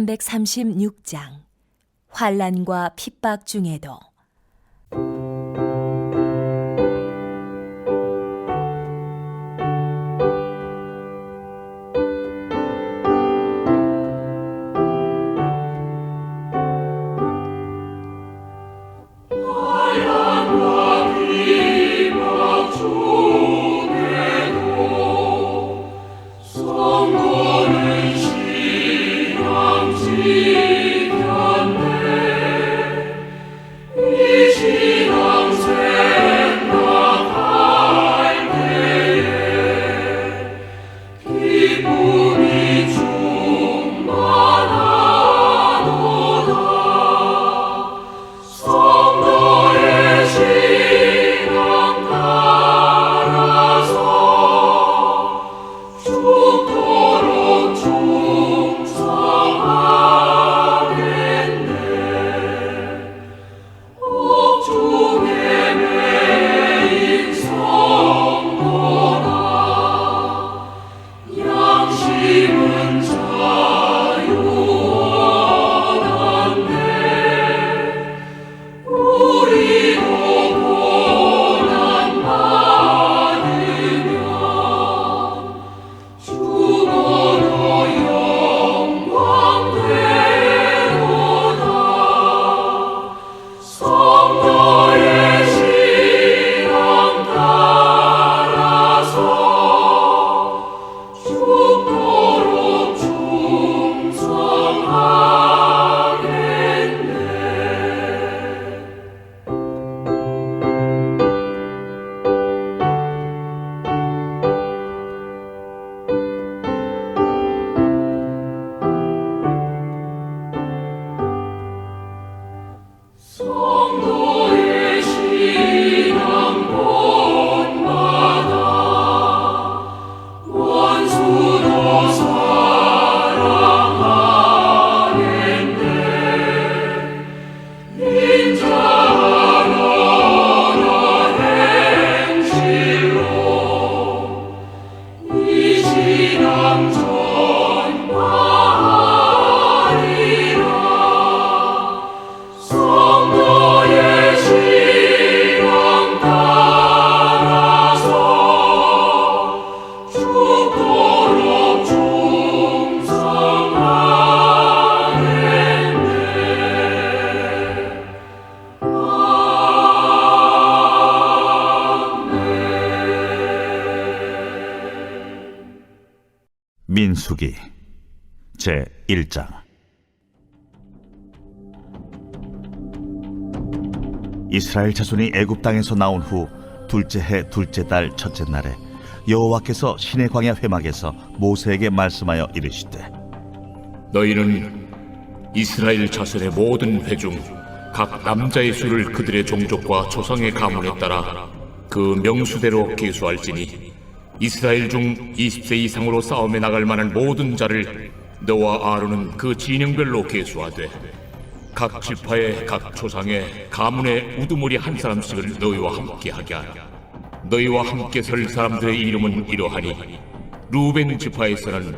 336장 환난과 핍박 중에도. 민수기 제1장. 이스라엘 자손이 애굽 땅에서 나온 후 둘째 해 둘째 달 첫째 날에 여호와께서 시내 광야 회막에서 모세에게 말씀하여 이르시되, 너희는 이스라엘 자손의 모든 회 중 각 남자의 수를 그들의 종족과 조상의 가문에 따라 그 명수대로 계수할지니 이스라엘 중 20세 이상으로 싸움에 나갈 만한 모든 자를 너와 아론은 그 진영별로 계수하되 각 지파의 각 조상의 가문의 우두머리 한 사람씩을 너희와 함께 하게 하라. 너희와 함께 설 사람들의 이름은 이러하니 루벤 지파에서는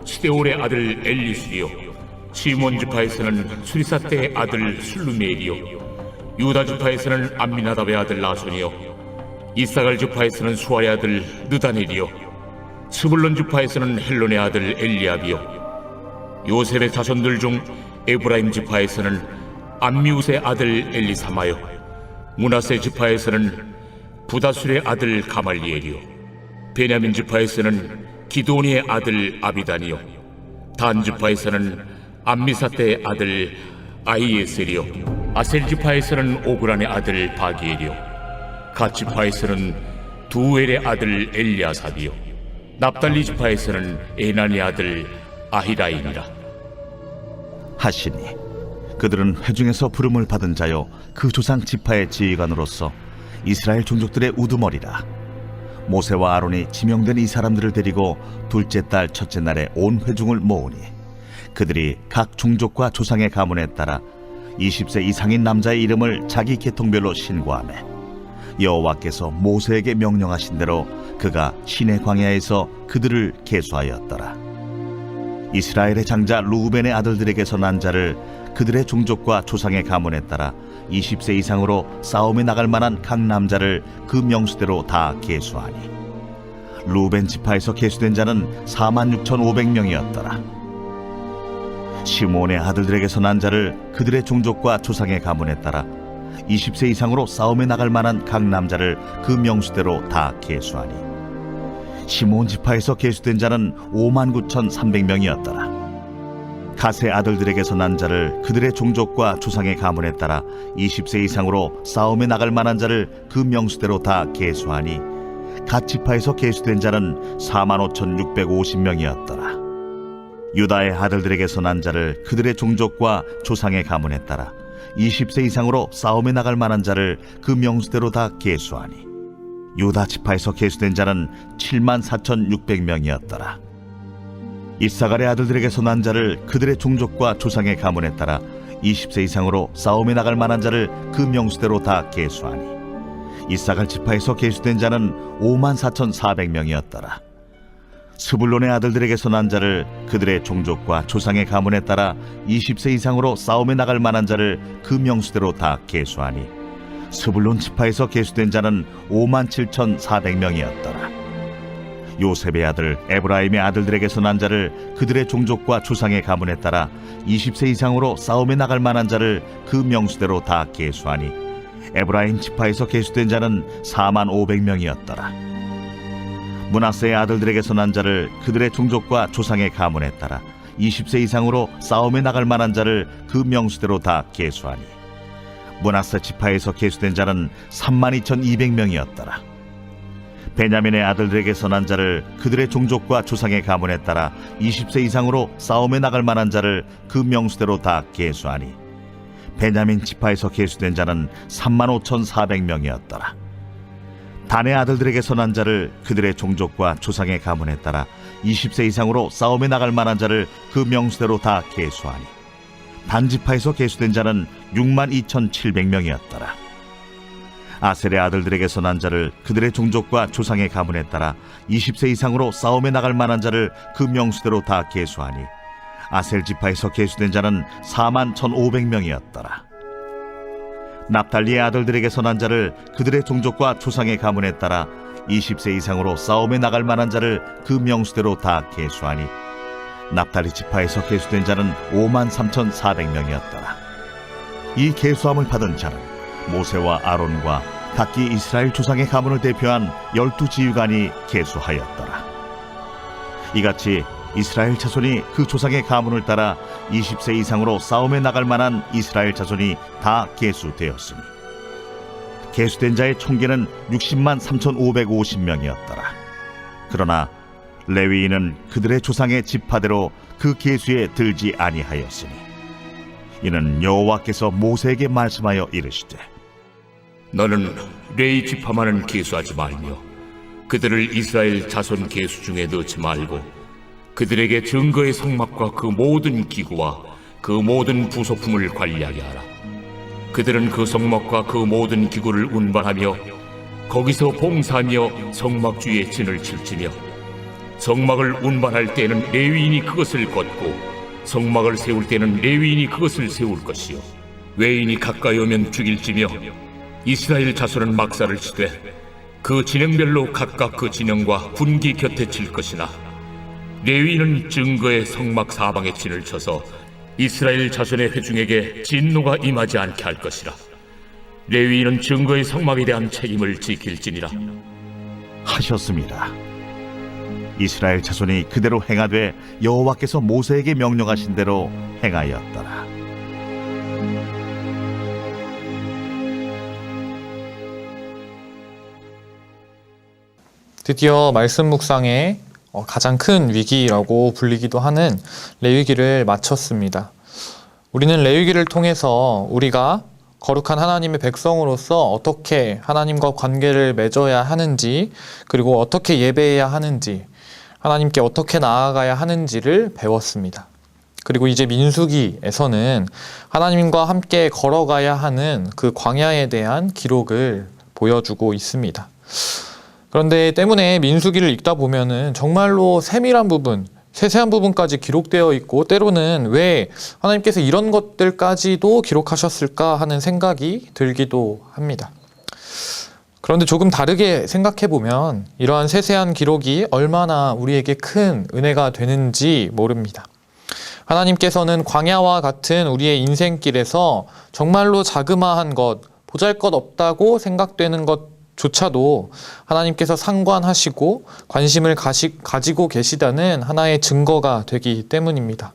스데올의 아들 엘리술이요, 시몬 지파에서는 수리사떼의 아들 술루멜이요, 유다 지파에서는 암미나답의 아들 나손이요, 이사갈 지파에서는 수아의 아들 느다넬이요, 스불론 지파에서는 헬론의 아들 엘리압이요, 요셉의 자손들 중 에브라임 지파에서는 암미우스의 아들 엘리사마요, 므낫세 지파에서는 부다술의 아들 가말리엘이요, 베냐민 지파에서는 기드온이의 아들 아비단이요, 단 지파에서는 암미사떼의 아들 아히에셀이요, 아셀 지파에서는 오그란의 아들 바기엘이요, 갓 지파에서는 두엘의 아들 엘리아삽이요, 납달리 지파에서는 에난의 아들 아히라인이라 하시니 그들은 회중에서 부름을 받은 자요 그 조상 지파의 지휘관으로서 이스라엘 종족들의 우두머리라. 모세와 아론이 지명된 이 사람들을 데리고 둘째 달 첫째 날에 온 회중을 모으니 그들이 각 종족과 조상의 가문에 따라 20세 이상인 남자의 이름을 자기 계통별로 신고하매 여호와께서 모세에게 명령하신 대로 그가 시내 광야에서 그들을 계수하였더라. 이스라엘의 장자 루벤의 아들들에게서 난 자를 그들의 종족과 조상의 가문에 따라 20세 이상으로 싸움에 나갈 만한 각 남자를 그 명수대로 다 계수하니 루벤 지파에서 계수된 자는 46,500명이었더라. 시몬의 아들들에게서 난 자를 그들의 종족과 조상의 가문에 따라 20세 이상으로 싸움에 나갈 만한 각 남자를 그 명수대로 다 계수하니 시몬 지파에서 계수된 자는 59,300명이었더라. 갓의 아들들에게서 난 자를 그들의 종족과 조상의 가문에 따라 20세 이상으로 싸움에 나갈 만한 자를 그 명수대로 다 계수하니 갓 지파에서 계수된 자는 45,650명이었더라. 유다의 아들들에게서 난 자를 그들의 종족과 조상의 가문에 따라 20세 이상으로 싸움에 나갈 만한 자를 그 명수대로 다 계수하니 유다 지파에서 계수된 자는 74,600명이었더라. 이사갈의 아들들에게서 난 자를 그들의 종족과 조상의 가문에 따라 20세 이상으로 싸움에 나갈 만한 자를 그 명수대로 다 계수하니 이사갈 지파에서 계수된 자는 54,400명이었더라. 스불론의 아들들에게서 난 자를 그들의 종족과 조상의 가문에 따라 20세 이상으로 싸움에 나갈 만한 자를 그 명수대로 다 계수하니 스불론 지파에서 계수된 자는 57,400명이었더라. 요셉의 아들 에브라임의 아들들에게서 난 자를 그들의 종족과 조상의 가문에 따라 20세 이상으로 싸움에 나갈 만한 자를 그 명수대로 다 계수하니 에브라임 지파에서 계수된 자는 45,500명이었더라. 므낫세의 아들들에게서 난 자를 그들의 종족과 조상의 가문에 따라 20세 이상으로 싸움에 나갈 만한 자를 그 명수대로 다 계수하니 므낫세 지파에서 계수된 자는 32,200명이었더라. 베냐민의 아들들에게서 난 자를 그들의 종족과 조상의 가문에 따라 20세 이상으로 싸움에 나갈 만한 자를 그 명수대로 다 계수하니 베냐민 지파에서 계수된 자는 35,400명이었더라. 단의 아들들에게서 난 자를 그들의 종족과 조상의 가문에 따라 20세 이상으로 싸움에 나갈 만한 자를 그 명수대로 다 계수하니 단 지파에서 계수된 자는 62,700명이었더라. 아셀의 아들들에게서 난 자를 그들의 종족과 조상의 가문에 따라 20세 이상으로 싸움에 나갈 만한 자를 그 명수대로 다 계수하니 아셀 지파에서 계수된 자는 41,500명이었더라. 납달리의 아들들에게서 난 자를 그들의 종족과 조상의 가문에 따라 20세 이상으로 싸움에 나갈 만한 자를 그 명수대로 다 계수하니 납달리 지파에서 계수된 자는 53,400명이었더라. 이 계수함을 받은 자는 모세와 아론과 각기 이스라엘 조상의 가문을 대표한 12지휘관이 계수하였더라. 이같이 이스라엘 자손이 그 조상의 가문을 따라 20세 이상으로 싸움에 나갈 만한 이스라엘 자손이 다 계수되었으니 계수된 자의 총계는 603,550명이었더라. 그러나 레위인은 그들의 조상의 지파대로 그 계수에 들지 아니하였으니 이는 여호와께서 모세에게 말씀하여 이르시되 너는 레위 지파만은 계수하지 말며 그들을 이스라엘 자손 계수 중에 넣지 말고 그들에게 증거의 성막과 그 모든 기구와 그 모든 부속품을 관리하게 하라. 그들은 그 성막과 그 모든 기구를 운반하며 거기서 봉사하며 성막 주위에 진을 칠지며 성막을 운반할 때에는 레위인이 그것을 걷고 성막을 세울 때는 레위인이 그것을 세울 것이요 외인이 가까이 오면 죽일지며 이스라엘 자손은 막사를 치되 그 진영별로 각각 그 진영과 분기 곁에 칠 것이나 레위인은 증거의 성막 사방에 진을 쳐서 이스라엘 자손의 회중에게 진노가 임하지 않게 할 것이라. 레위인은 증거의 성막에 대한 책임을 지킬지니라 하셨습니다. 이스라엘 자손이 그대로 행하되 여호와께서 모세에게 명령하신 대로 행하였더라. 드디어 말씀 묵상에 가장 큰 위기라고 불리기도 하는 레위기를 마쳤습니다. 우리는 레위기를 통해서 우리가 거룩한 하나님의 백성으로서 어떻게 하나님과 관계를 맺어야 하는지, 그리고 어떻게 예배해야 하는지, 하나님께 어떻게 나아가야 하는지를 배웠습니다. 그리고 이제 민수기에서는 하나님과 함께 걸어가야 하는 그 광야에 대한 기록을 보여주고 있습니다. 그런데 때문에 민수기를 읽다 보면은 정말로 세밀한 부분, 세세한 부분까지 기록되어 있고 때로는 왜 하나님께서 이런 것들까지도 기록하셨을까 하는 생각이 들기도 합니다. 그런데 조금 다르게 생각해 보면 이러한 세세한 기록이 얼마나 우리에게 큰 은혜가 되는지 모릅니다. 하나님께서는 광야와 같은 우리의 인생길에서 정말로 자그마한 것, 보잘것없다고 생각되는 것조차도 하나님께서 상관하시고 관심을 가지고 계시다는 하나의 증거가 되기 때문입니다.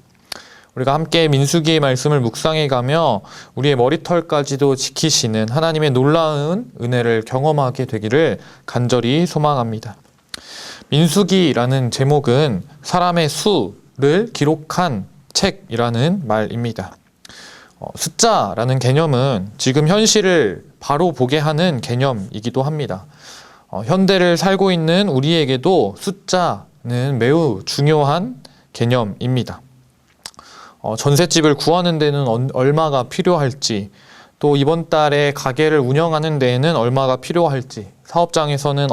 우리가 함께 민수기의 말씀을 묵상해 가며 우리의 머리털까지도 지키시는 하나님의 놀라운 은혜를 경험하게 되기를 간절히 소망합니다. 민수기라는 제목은 사람의 수를 기록한 책이라는 말입니다. 숫자라는 개념은 지금 현실을 바로 보게 하는 개념이기도 합니다. 현대를 살고 있는 우리에게도 숫자는 매우 중요한 개념입니다. 전셋집을 구하는 데는 얼마가 필요할지, 또 이번 달에 가게를 운영하는 데에는 얼마가 필요할지, 사업장에서는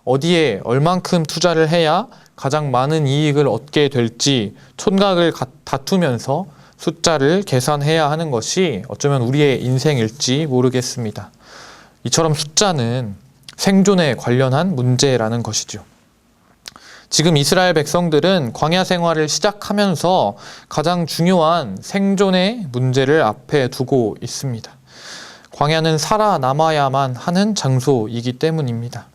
어디에 얼만큼 투자를 해야 가장 많은 이익을 얻게 될지 촌각을 다투면서 숫자를 계산해야 하는 것이 어쩌면 우리의 인생일지 모르겠습니다. 이처럼 숫자는 생존에 관련한 문제라는 것이죠. 지금 이스라엘 백성들은 광야 생활을 시작하면서 가장 중요한 생존의 문제를 앞에 두고 있습니다. 광야는 살아남아야만 하는 장소이기 때문입니다.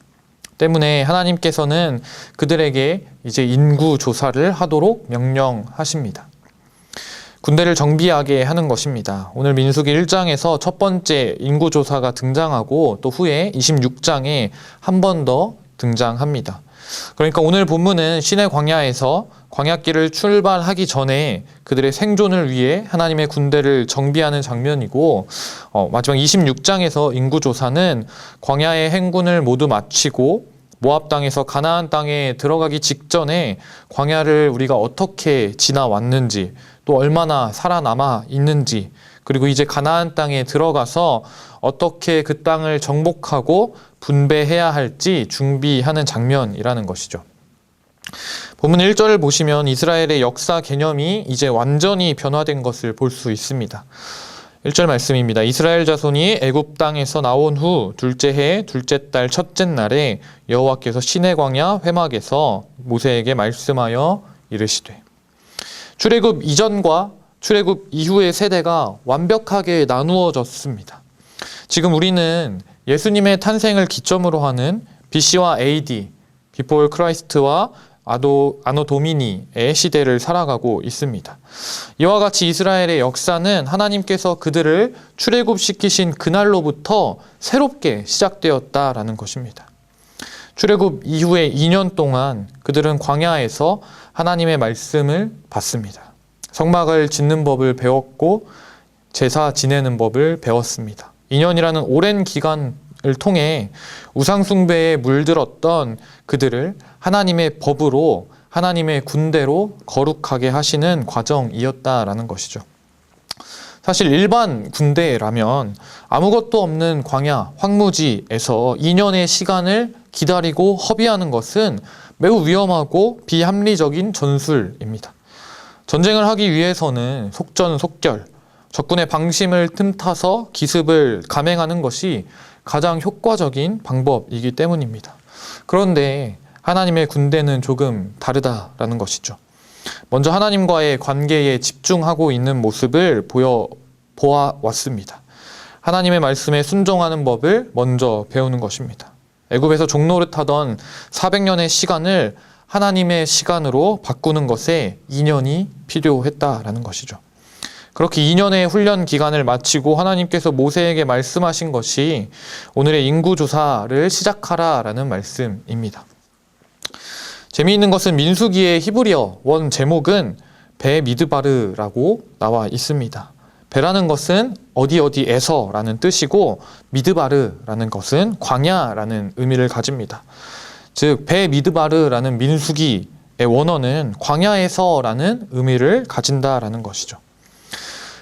때문에 하나님께서는 그들에게 이제 인구 조사를 하도록 명령하십니다. 군대를 정비하게 하는 것입니다. 오늘 민수기 1장에서 첫 번째 인구 조사가 등장하고 또 후에 26장에 한 번 더 등장합니다. 그러니까 오늘 본문은 시내 광야에서 광야길을 출발하기 전에 그들의 생존을 위해 하나님의 군대를 정비하는 장면이고, 마지막 26장에서 인구조사는 광야의 행군을 모두 마치고 모압 땅에서 가나안 땅에 들어가기 직전에 광야를 우리가 어떻게 지나왔는지, 또 얼마나 살아남아 있는지, 그리고 이제 가나안 땅에 들어가서 어떻게 그 땅을 정복하고 분배해야 할지 준비하는 장면이라는 것이죠. 본문 1절을 보시면 이스라엘의 역사 개념이 이제 완전히 변화된 것을 볼 수 있습니다. 1절 말씀입니다. 이스라엘 자손이 애굽 땅에서 나온 후 둘째 해 둘째 달 첫째 날에 여호와께서 시내 광야 회막에서 모세에게 말씀하여 이르시되. 출애굽 이전과 출애굽 이후의 세대가 완벽하게 나누어졌습니다. 지금 우리는 예수님의 탄생을 기점으로 하는 BC와 AD, Before Christ와 아노 도미니의 시대를 살아가고 있습니다. 이와 같이 이스라엘의 역사는 하나님께서 그들을 출애굽시키신 그날로부터 새롭게 시작되었다라는 것입니다. 출애굽 이후의 2년 동안 그들은 광야에서 하나님의 말씀을 받습니다. 성막을 짓는 법을 배웠고 제사 지내는 법을 배웠습니다. 2년이라는 오랜 기간을 통해 우상숭배에 물들었던 그들을 하나님의 법으로, 하나님의 군대로 거룩하게 하시는 과정이었다라는 것이죠. 사실 일반 군대라면 아무것도 없는 광야, 황무지에서 2년의 시간을 기다리고 허비하는 것은 매우 위험하고 비합리적인 전술입니다. 전쟁을 하기 위해서는 속전속결, 적군의 방심을 틈타서 기습을 감행하는 것이 가장 효과적인 방법이기 때문입니다. 그런데 하나님의 군대는 조금 다르다라는 것이죠. 먼저 하나님과의 관계에 집중하고 있는 모습을 보아왔습니다. 하나님의 말씀에 순종하는 법을 먼저 배우는 것입니다. 애굽에서 종노릇하던 400년의 시간을 하나님의 시간으로 바꾸는 것에 2년이 필요했다라는 것이죠. 그렇게 2년의 훈련 기간을 마치고 하나님께서 모세에게 말씀하신 것이 오늘의 인구조사를 시작하라라는 말씀입니다. 재미있는 것은 민수기의 히브리어 원 제목은 베미드바르라고 나와 있습니다. 베라는 것은 어디에서라는 뜻이고 미드바르라는 것은 광야라는 의미를 가집니다. 즉 베미드바르라는 민수기의 원어는 광야에서라는 의미를 가진다라는 것이죠.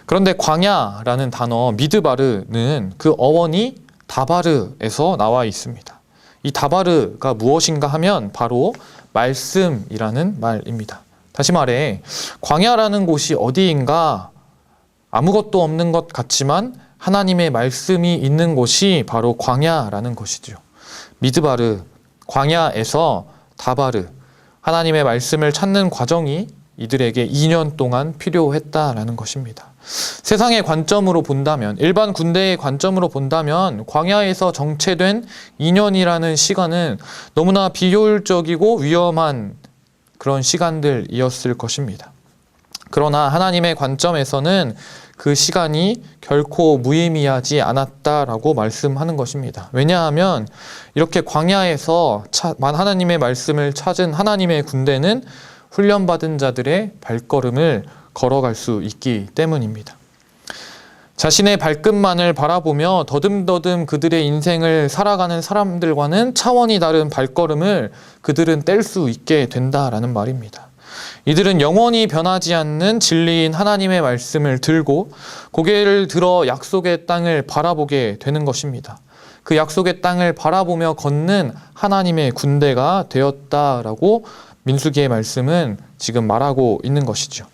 그런데 광야라는 단어 미드바르는 그 어원이 다바르에서 나와 있습니다. 이 다바르가 무엇인가 하면 바로 말씀이라는 말입니다. 다시 말해 광야라는 곳이 어디인가? 아무것도 없는 것 같지만 하나님의 말씀이 있는 곳이 바로 광야라는 것이죠. 미드바르, 광야에서 다바르, 하나님의 말씀을 찾는 과정이 이들에게 2년 동안 필요했다라는 것입니다. 세상의 관점으로 본다면, 일반 군대의 관점으로 본다면 광야에서 정체된 2년이라는 시간은 너무나 비효율적이고 위험한 그런 시간들이었을 것입니다. 그러나 하나님의 관점에서는 그 시간이 결코 무의미하지 않았다라고 말씀하는 것입니다. 왜냐하면 이렇게 광야에서 하나님의 말씀을 찾은 하나님의 군대는 훈련받은 자들의 발걸음을 걸어갈 수 있기 때문입니다. 자신의 발끝만을 바라보며 더듬더듬 그들의 인생을 살아가는 사람들과는 차원이 다른 발걸음을 그들은 뗄 수 있게 된다라는 말입니다. 이들은 영원히 변하지 않는 진리인 하나님의 말씀을 들고 고개를 들어 약속의 땅을 바라보게 되는 것입니다. 그 약속의 땅을 바라보며 걷는 하나님의 군대가 되었다라고 민수기의 말씀은 지금 말하고 있는 것이죠.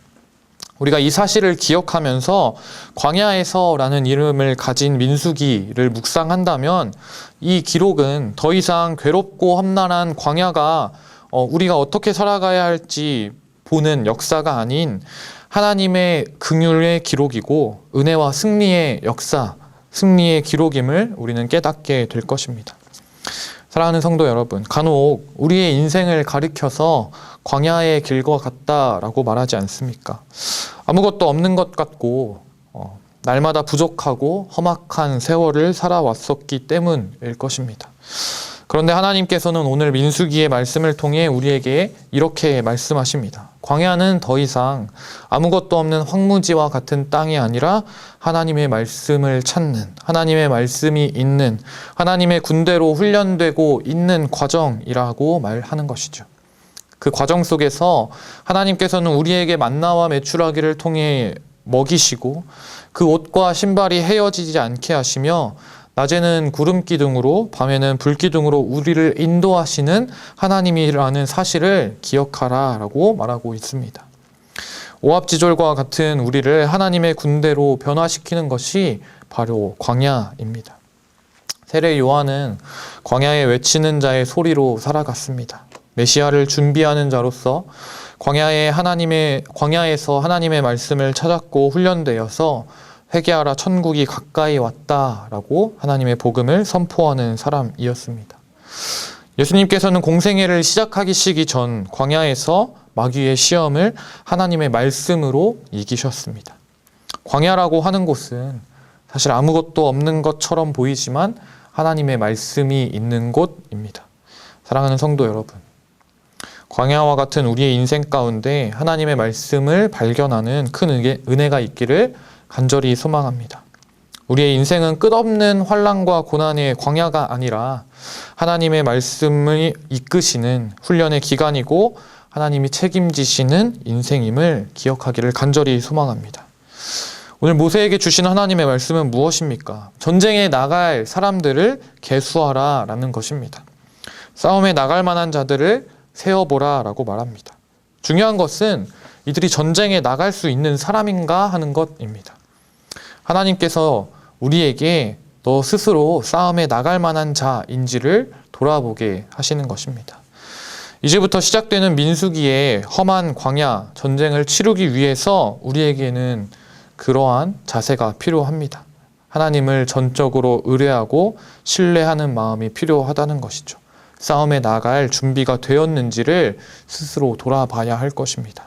우리가 이 사실을 기억하면서 광야에서라는 이름을 가진 민수기를 묵상한다면 이 기록은 더 이상 괴롭고 험난한 광야가 우리가 어떻게 살아가야 할지 보는 역사가 아닌 하나님의 긍휼의 기록이고 은혜와 승리의 역사, 승리의 기록임을 우리는 깨닫게 될 것입니다. 사랑하는 성도 여러분, 간혹 우리의 인생을 가리켜서 광야의 길과 같다라고 말하지 않습니까? 아무것도 없는 것 같고 날마다 부족하고 험악한 세월을 살아왔었기 때문일 것입니다. 그런데 하나님께서는 오늘 민수기의 말씀을 통해 우리에게 이렇게 말씀하십니다. 광야는 더 이상 아무것도 없는 황무지와 같은 땅이 아니라 하나님의 말씀을 찾는, 하나님의 말씀이 있는, 하나님의 군대로 훈련되고 있는 과정이라고 말하는 것이죠. 그 과정 속에서 하나님께서는 우리에게 만나와 메추라기를 통해 먹이시고 그 옷과 신발이 헤어지지 않게 하시며 낮에는 구름 기둥으로 밤에는 불 기둥으로 우리를 인도하시는 하나님이라는 사실을 기억하라라고 말하고 있습니다. 오합지졸과 같은 우리를 하나님의 군대로 변화시키는 것이 바로 광야입니다. 세례 요한은 광야에 외치는 자의 소리로 살아갔습니다. 메시아를 준비하는 자로서 광야에서 하나님의 말씀을 찾았고 훈련되어서 회개하라 천국이 가까이 왔다라고 하나님의 복음을 선포하는 사람이었습니다. 예수님께서는 공생애를 시작하시기 전 광야에서 마귀의 시험을 하나님의 말씀으로 이기셨습니다. 광야라고 하는 곳은 사실 아무것도 없는 것처럼 보이지만 하나님의 말씀이 있는 곳입니다. 사랑하는 성도 여러분, 광야와 같은 우리의 인생 가운데 하나님의 말씀을 발견하는 큰 은혜가 있기를 간절히 소망합니다. 우리의 인생은 끝없는 환난과 고난의 광야가 아니라 하나님의 말씀을 이끄시는 훈련의 기간이고 하나님이 책임지시는 인생임을 기억하기를 간절히 소망합니다. 오늘 모세에게 주신 하나님의 말씀은 무엇입니까? 전쟁에 나갈 사람들을 계수하라 라는 것입니다. 싸움에 나갈 만한 자들을 세어보라 라고 말합니다. 중요한 것은 이들이 전쟁에 나갈 수 있는 사람인가 하는 것입니다. 하나님께서 우리에게 너 스스로 싸움에 나갈 만한 자인지를 돌아보게 하시는 것입니다. 이제부터 시작되는 민수기의 험한 광야, 전쟁을 치르기 위해서 우리에게는 그러한 자세가 필요합니다. 하나님을 전적으로 의뢰하고 신뢰하는 마음이 필요하다는 것이죠. 싸움에 나갈 준비가 되었는지를 스스로 돌아봐야 할 것입니다.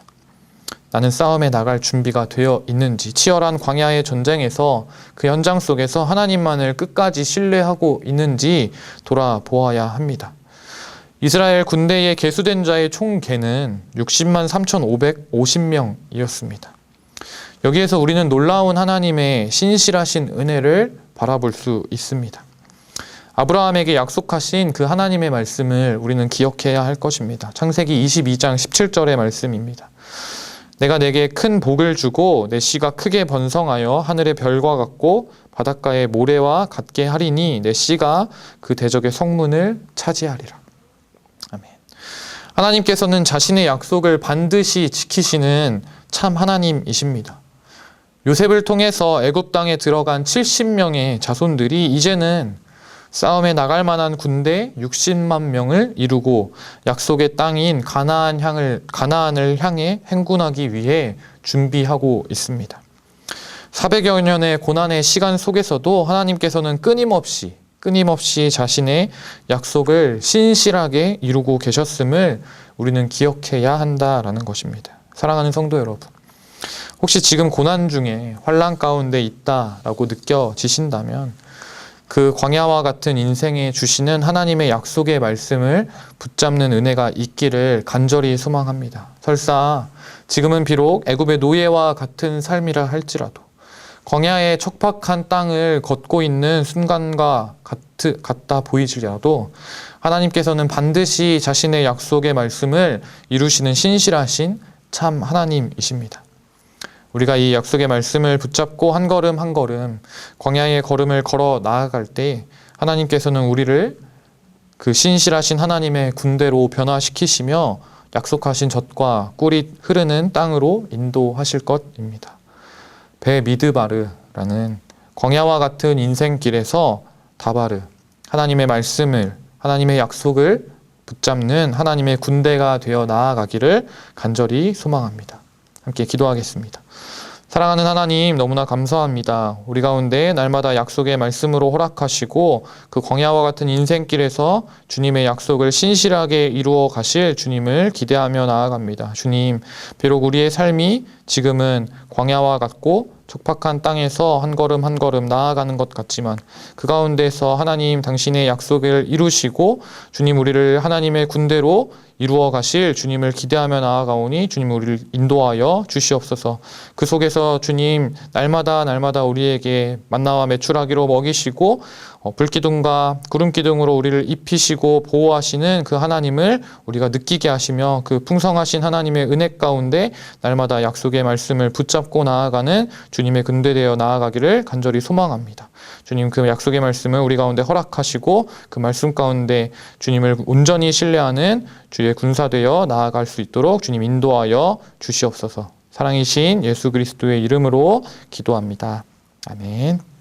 나는 싸움에 나갈 준비가 되어 있는지, 치열한 광야의 전쟁에서 그 현장 속에서 하나님만을 끝까지 신뢰하고 있는지 돌아보아야 합니다. 이스라엘 군대에 계수된 자의 총 개는 60만 3,550명이었습니다. 여기에서 우리는 놀라운 하나님의 신실하신 은혜를 바라볼 수 있습니다. 아브라함에게 약속하신 그 하나님의 말씀을 우리는 기억해야 할 것입니다. 창세기 22장 17절의 말씀입니다. 내가 내게 큰 복을 주고 내 씨가 크게 번성하여 하늘의 별과 같고 바닷가의 모래와 같게 하리니 내 씨가 그 대적의 성문을 차지하리라. 아멘. 하나님께서는 자신의 약속을 반드시 지키시는 참 하나님이십니다. 요셉을 통해서 애굽 땅에 들어간 70명의 자손들이 이제는 싸움에 나갈 만한 군대 60만 명을 이루고 약속의 땅인 가나안을 향해 행군하기 위해 준비하고 있습니다. 400여 년의 고난의 시간 속에서도 하나님께서는 끊임없이 자신의 약속을 신실하게 이루고 계셨음을 우리는 기억해야 한다라는 것입니다. 사랑하는 성도 여러분, 혹시 지금 고난 중에 환난 가운데 있다라고 느껴지신다면 그 광야와 같은 인생에 주시는 하나님의 약속의 말씀을 붙잡는 은혜가 있기를 간절히 소망합니다. 설사 지금은 비록 애굽의 노예와 같은 삶이라 할지라도 광야의 척박한 땅을 걷고 있는 순간과 같다 보이지라도 하나님께서는 반드시 자신의 약속의 말씀을 이루시는 신실하신 참 하나님이십니다. 우리가 이 약속의 말씀을 붙잡고 한 걸음 한 걸음 광야의 걸음을 걸어 나아갈 때 하나님께서는 우리를 그 신실하신 하나님의 군대로 변화시키시며 약속하신 젖과 꿀이 흐르는 땅으로 인도하실 것입니다. 베미드바르라는 광야와 같은 인생길에서 다바르, 하나님의 말씀을, 하나님의 약속을 붙잡는 하나님의 군대가 되어 나아가기를 간절히 소망합니다. 함께 기도하겠습니다. 사랑하는 하나님, 너무나 감사합니다. 우리 가운데 날마다 약속의 말씀으로 허락하시고 그 광야와 같은 인생길에서 주님의 약속을 신실하게 이루어 가실 주님을 기대하며 나아갑니다. 주님, 비록 우리의 삶이 지금은 광야와 같고 척박한 땅에서 한 걸음 한 걸음 나아가는 것 같지만 그 가운데서 하나님 당신의 약속을 이루시고 주님 우리를 하나님의 군대로 이루어 가실 주님을 기대하며 나아가오니 주님 우리를 인도하여 주시옵소서. 그 속에서 주님 날마다 우리에게 만나와 메추라기로 먹이시고 불기둥과 구름기둥으로 우리를 입히시고 보호하시는 그 하나님을 우리가 느끼게 하시며 그 풍성하신 하나님의 은혜 가운데 날마다 약속의 말씀을 붙잡고 나아가는 주님의 군대되어 나아가기를 간절히 소망합니다. 주님 그 약속의 말씀을 우리 가운데 허락하시고 그 말씀 가운데 주님을 온전히 신뢰하는 주의 군사되어 나아갈 수 있도록 주님 인도하여 주시옵소서. 사랑이신 예수 그리스도의 이름으로 기도합니다. 아멘.